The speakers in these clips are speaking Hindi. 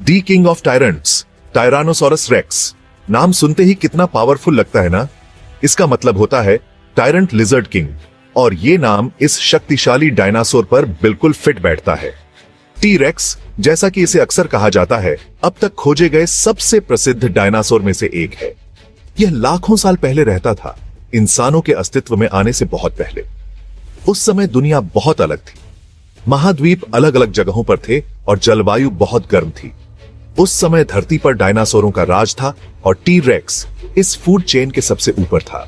The king of tyrants, tyrannosaurus rex. नाम सुनते ही कितना पावरफुल लगता है ना। इसका मतलब होता है टायरेंट लिजर्ड किंग, और ये नाम इस शक्तिशाली डायनासोर पर बिल्कुल फिट बैठता है। टी रेक्स, जैसा कि इसे अक्सर कहा जाता है, अब तक खोजे गए सबसे प्रसिद्ध डायनासोर में से एक है। यह लाखों साल पहले रहता था, इंसानों के अस्तित्व में आने से बहुत पहले। उस समय दुनिया बहुत अलग थी। महाद्वीप अलग अलग जगहों पर थे और जलवायु बहुत गर्म थी। उस समय धरती पर डायनासोरों का राज था और टी रेक्स इस फूड चेन के सबसे ऊपर था।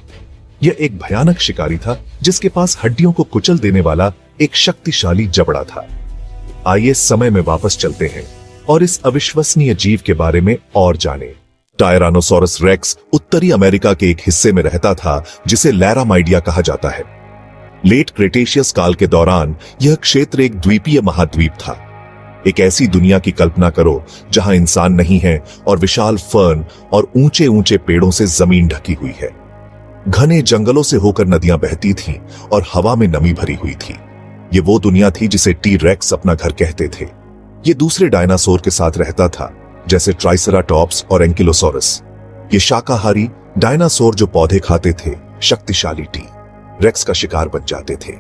यह एक भयानक शिकारी था जिसके पास हड्डियों को कुचल देने वाला एक शक्तिशाली जबड़ा था। आइए समय में वापस चलते हैं और इस अविश्वसनीय जीव के बारे में और जानें। टायरानोसोरस रेक्स उत्तरी अमेरिका के एक हिस्से में रहता था जिसे लैरामाइडिया कहा जाता है। लेट क्रेटेशियस काल के दौरान यह क्षेत्र एक द्वीपीय महाद्वीप था। एक ऐसी दुनिया की कल्पना करो जहां इंसान नहीं है और विशाल फर्न और ऊंचे ऊंचे पेड़ों से जमीन ढकी हुई है। घने जंगलों से होकर नदियां बहती थीं और हवा में नमी भरी हुई थी। ये वो दुनिया थी जिसे टी रेक्स अपना घर कहते थे। ये दूसरे डायनासोर के साथ रहता था, जैसे ट्राइसेराटॉप्स और एंकिलोसोरस। ये शाकाहारी डायनासोर जो पौधे खाते थे, शक्तिशाली टी रेक्स का शिकार बन जाते थे।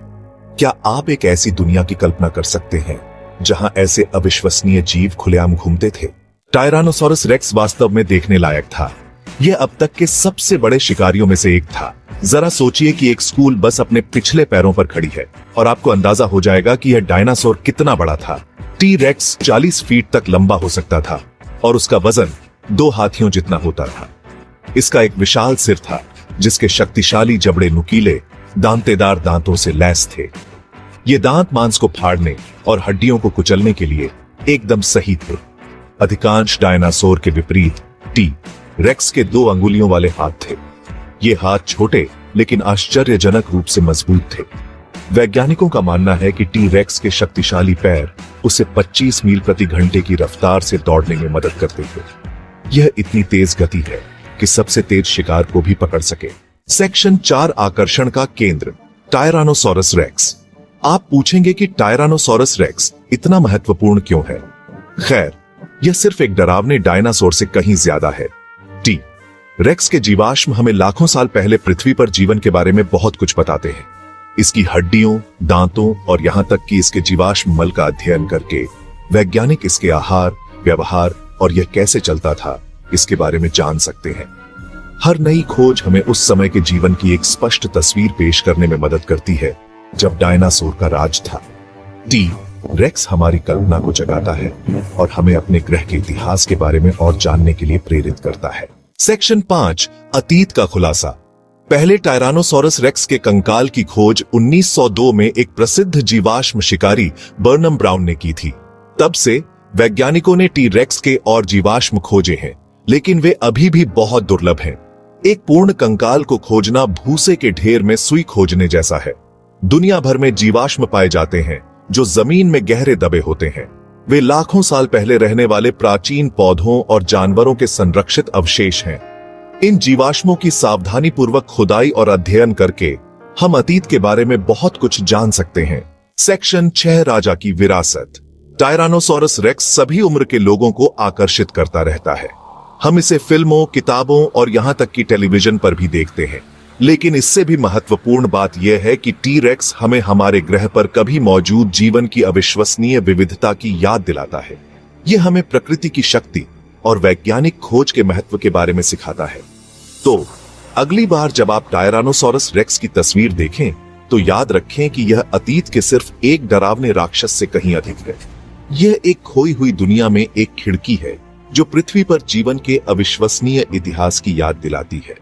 क्या आप एक ऐसी दुनिया की कल्पना कर सकते हैं जहां ऐसे अविश्वसनीय जीव खुलेआम घूमते थे? टायरानोसोरस रेक्स वास्तव में देखने लायक था। यह अब तक के सबसे बड़े शिकारियों में से एक था। जरा सोचिए कि एक स्कूल बस अपने पिछले पैरों पर खड़ी है और आपको अंदाजा हो जाएगा कि यह डायनासोर कितना बड़ा था। टी रेक्स 40 फीट तक लंबा हो सकता था और उसका वजन 2 हाथियों जितना होता था। इसका एक विशाल सिर था जिसके शक्तिशाली जबड़े नुकीले दांतेदार दांतों से लैस थे। ये दांत मांस को फाड़ने और हड्डियों को कुचलने के लिए एकदम सही थे। अधिकांश डायनासोर के विपरीत टी रेक्स के 2 अंगुलियों वाले हाथ थे। ये हाथ छोटे लेकिन आश्चर्यजनक रूप से मजबूत थे। वैज्ञानिकों का मानना है कि टी रेक्स के शक्तिशाली पैर उसे 25 मील प्रति घंटे की रफ्तार से दौड़ने में मदद करते थे। यह इतनी तेज गति है कि सबसे तेज शिकार को भी पकड़ सके। सेक्शन 4, आकर्षण का केंद्र, टायरानोसोरस रेक्स। आप पूछेंगे कि टायरानोसोरस रेक्स इतना महत्वपूर्ण क्यों है? खैर, यह सिर्फ एक डरावने डायनासोर से कहीं ज्यादा है। टी रेक्स के जीवाश्म हमें लाखों साल पहले पृथ्वी पर जीवन के बारे में बहुत कुछ बताते हैं। इसकी हड्डियों, दांतों और यहां तक कि इसके जीवाश्म मल का अध्ययन करके वैज्ञानिक इसके आहार, व्यवहार और यह कैसे चलता था इसके बारे में जान सकते हैं। हर नई खोज हमें उस समय के जीवन की एक स्पष्ट तस्वीर पेश करने में मदद करती है जब डायनासोर का राज था। टी रेक्स हमारी कल्पना को जगाता है और हमें अपने ग्रह के इतिहास के बारे में और जानने के लिए प्रेरित करता है। सेक्शन 5, अतीत का खुलासा। पहले टायरानोसोरस रेक्स के कंकाल की खोज 1902 में एक प्रसिद्ध जीवाश्म शिकारी बर्नम ब्राउन ने की थी। तब से वैज्ञानिकों ने टी रेक्स के और जीवाश्म खोजे हैं, लेकिन वे अभी भी बहुत दुर्लभ हैं। एक पूर्ण कंकाल को खोजना भूसे के ढेर में सुई खोजने जैसा है। दुनिया भर में जीवाश्म पाए जाते हैं जो जमीन में गहरे दबे होते हैं। वे लाखों साल पहले रहने वाले प्राचीन पौधों और जानवरों के संरक्षित अवशेष हैं। इन जीवाश्मों की सावधानी पूर्वक खुदाई और अध्ययन करके हम अतीत के बारे में बहुत कुछ जान सकते हैं। सेक्शन 6, राजा की विरासत। टायरानोसोरस रेक्स सभी उम्र के लोगों को आकर्षित करता रहता है। हम इसे फिल्मों, किताबों और यहां तक कि टेलीविजन पर भी देखते हैं। लेकिन इससे भी महत्वपूर्ण बात यह है कि टी रेक्स हमें हमारे ग्रह पर कभी मौजूद जीवन की अविश्वसनीय विविधता की याद दिलाता है। यह हमें प्रकृति की शक्ति और वैज्ञानिक खोज के महत्व के बारे में सिखाता है। तो अगली बार जब आप टायरानोसोरस रेक्स की तस्वीर देखें तो याद रखें कि यह अतीत के सिर्फ एक डरावने राक्षस से कहीं अधिक है। यह एक खोई हुई दुनिया में एक खिड़की है जो पृथ्वी पर जीवन के अविश्वसनीय इतिहास की याद दिलाती है।